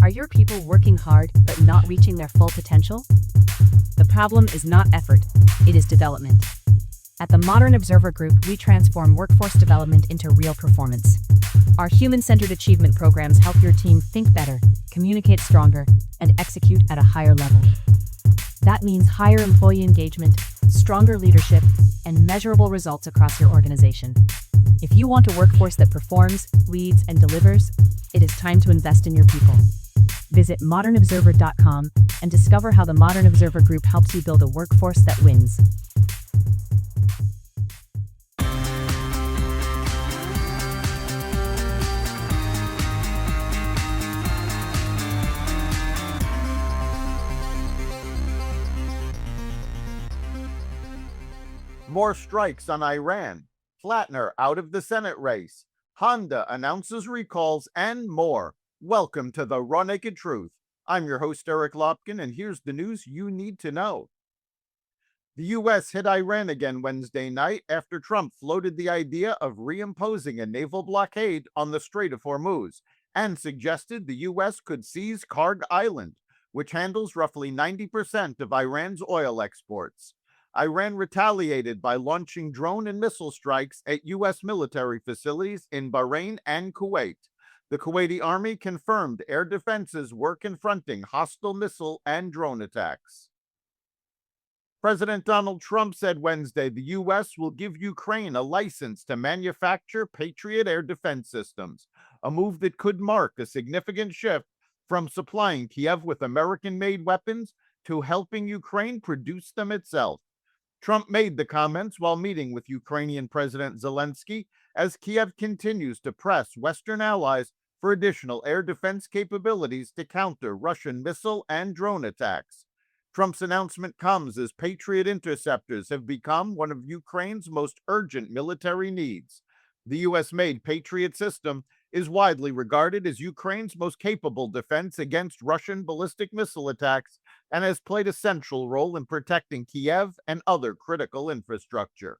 Are your people working hard but not reaching their full potential? The problem is not effort, it is development. At the Modern Observer Group, we transform workforce development into real performance. Our human-centered achievement programs help your team think better, communicate stronger, and execute at a higher level. That means higher employee engagement, stronger leadership, and measurable results across your organization. If you want a workforce that performs, leads, and delivers, it is time to invest in your people. Visit modernobserver.com and discover how the Modern Observer Group helps you build a workforce that wins. More strikes on Iran. Platner out of the Senate race. Honda announces recalls and more. Welcome to the Raw Naked Truth. I'm your host, Eric Lopkin, and here's the news you need to know. The U.S. hit Iran again Wednesday night after Trump floated the idea of reimposing a naval blockade on the Strait of Hormuz and suggested the U.S. could seize Kharg Island, which handles roughly 90% of Iran's oil exports. Iran retaliated by launching drone and missile strikes at U.S. military facilities in Bahrain and Kuwait. The Kuwaiti army confirmed air defenses were confronting hostile missile and drone attacks. President Donald Trump said Wednesday the U.S. will give Ukraine a license to manufacture Patriot air defense systems, a move that could mark a significant shift from supplying Kyiv with American-made weapons to helping Ukraine produce them itself. Trump made the comments while meeting with Ukrainian President Zelensky as Kyiv continues to press Western allies for additional air defense capabilities to counter Russian missile and drone attacks. Trump's announcement comes as Patriot interceptors have become one of Ukraine's most urgent military needs. The U.S.-made Patriot system is widely regarded as Ukraine's most capable defense against Russian ballistic missile attacks and has played a central role in protecting Kyiv and other critical infrastructure.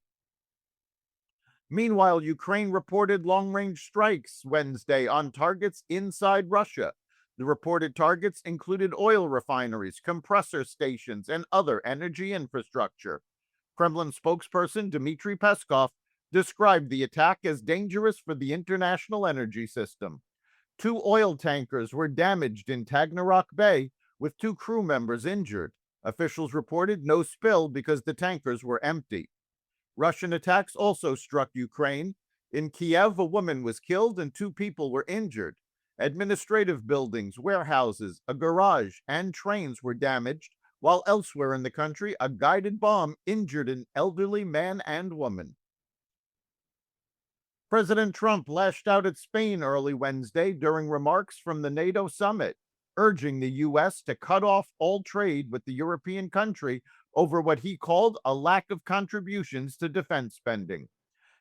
Meanwhile, Ukraine reported long-range strikes Wednesday on targets inside Russia. The reported targets included oil refineries, compressor stations, and other energy infrastructure. Kremlin spokesperson Dmitry Peskov described the attack as dangerous for the international energy system. 2 oil tankers were damaged in Tagnarok Bay, with 2 crew members injured. Officials reported no spill because the tankers were empty. Russian attacks also struck Ukraine. In Kyiv, a woman was killed and 2 people were injured. Administrative buildings, warehouses, a garage, and trains were damaged, while elsewhere in the country, a guided bomb injured an elderly man and woman. President Trump lashed out at Spain early Wednesday during remarks from the NATO summit, urging the U.S. to cut off all trade with the European country over what he called a lack of contributions to defense spending.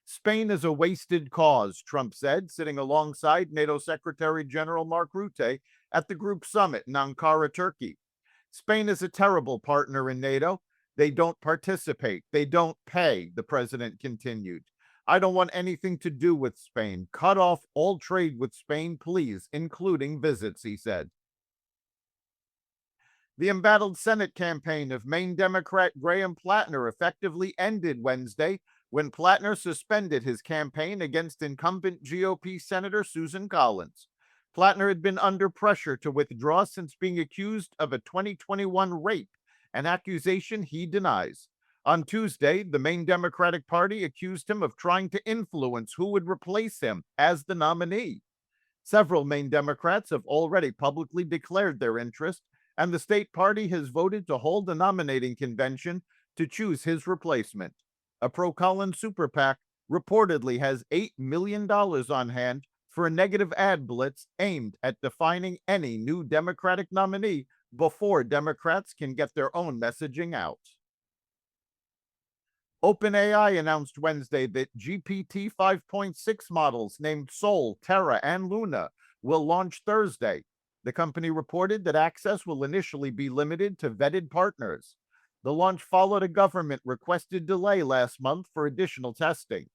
Spain is a wasted cause, Trump said, sitting alongside NATO Secretary General Mark Rutte at the group summit in Ankara, Turkey. Spain is a terrible partner in NATO. They don't participate. They don't pay, the president continued. I don't want anything to do with Spain. Cut off all trade with Spain, please, including visits, he said. The embattled Senate campaign of Maine Democrat Graham Platner effectively ended Wednesday when Platner suspended his campaign against incumbent GOP Senator Susan Collins. Platner had been under pressure to withdraw since being accused of a 2021 rape, an accusation he denies. On Tuesday, the Maine Democratic Party accused him of trying to influence who would replace him as the nominee. Several Maine Democrats have already publicly declared their interest, and the state party has voted to hold a nominating convention to choose his replacement. A pro-Collins super PAC reportedly has $8 million on hand for a negative ad blitz aimed at defining any new Democratic nominee before Democrats can get their own messaging out. OpenAI announced Wednesday that GPT 5.6 models named Sol, Terra, and Luna will launch Thursday. The company reported that access will initially be limited to vetted partners. The launch followed a government-requested delay last month for additional testing.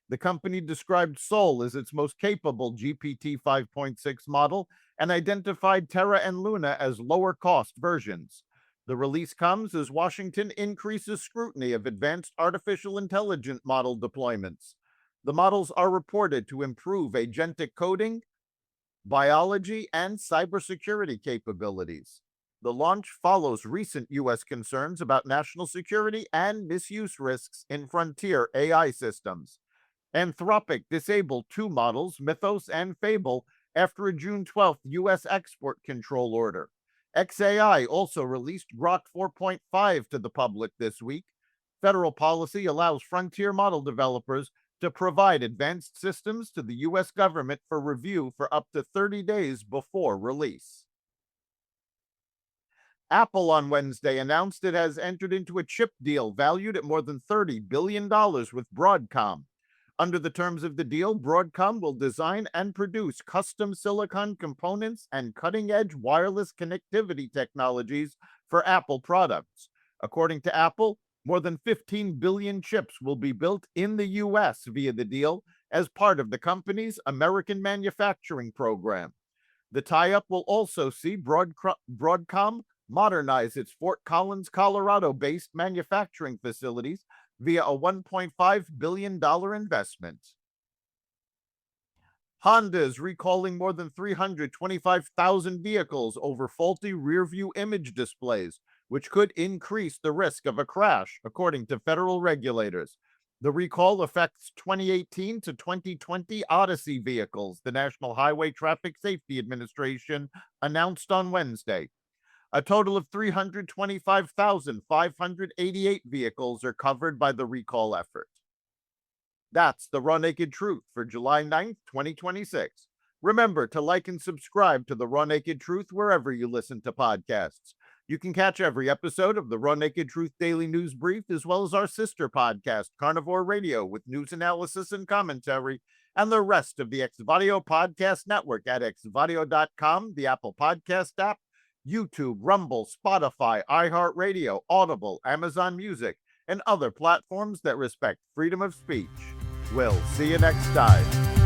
The company described Sol as its most capable GPT 5.6 model and identified Terra and Luna as lower cost versions. The release comes as Washington increases scrutiny of advanced artificial intelligence model deployments. The models are reported to improve agentic coding, biology, and cybersecurity capabilities. The launch follows recent U.S. concerns about national security and misuse risks in frontier AI systems. Anthropic disabled two models, Mythos and Fable, after a June 12th U.S. export control order. XAI also released Grok 4.5 to the public this week. Federal policy allows frontier model developers to provide advanced systems to the U.S. government for review for up to 30 days before release. Apple on Wednesday announced it has entered into a chip deal valued at more than $30 billion with Broadcom. Under the terms of the deal, Broadcom will design and produce custom silicon components and cutting-edge wireless connectivity technologies for Apple products. According to Apple, more than 15 billion chips will be built in the U.S. via the deal as part of the company's American manufacturing program. The tie-up will also see Broadcom modernize its Fort Collins, Colorado-based manufacturing facilities via a $1.5 billion investment. Honda is recalling more than 325,000 vehicles over faulty rearview image displays, which could increase the risk of a crash, according to federal regulators. The recall affects 2018 to 2020 Odyssey vehicles, the National Highway Traffic Safety Administration announced on Wednesday. A total of 325,588 vehicles are covered by the recall effort. That's the Raw Naked Truth for July 9th, 2026. Remember to like and subscribe to the Raw Naked Truth wherever you listen to podcasts. You can catch every episode of the Raw Naked Truth Daily News Brief, as well as our sister podcast, Carnivore Radio, with news analysis and commentary, and the rest of the Xvadio Podcast Network at xvadio.com, the Apple Podcast app, YouTube, Rumble, Spotify, iHeartRadio, Audible, Amazon Music, and other platforms that respect freedom of speech. We'll see you next time.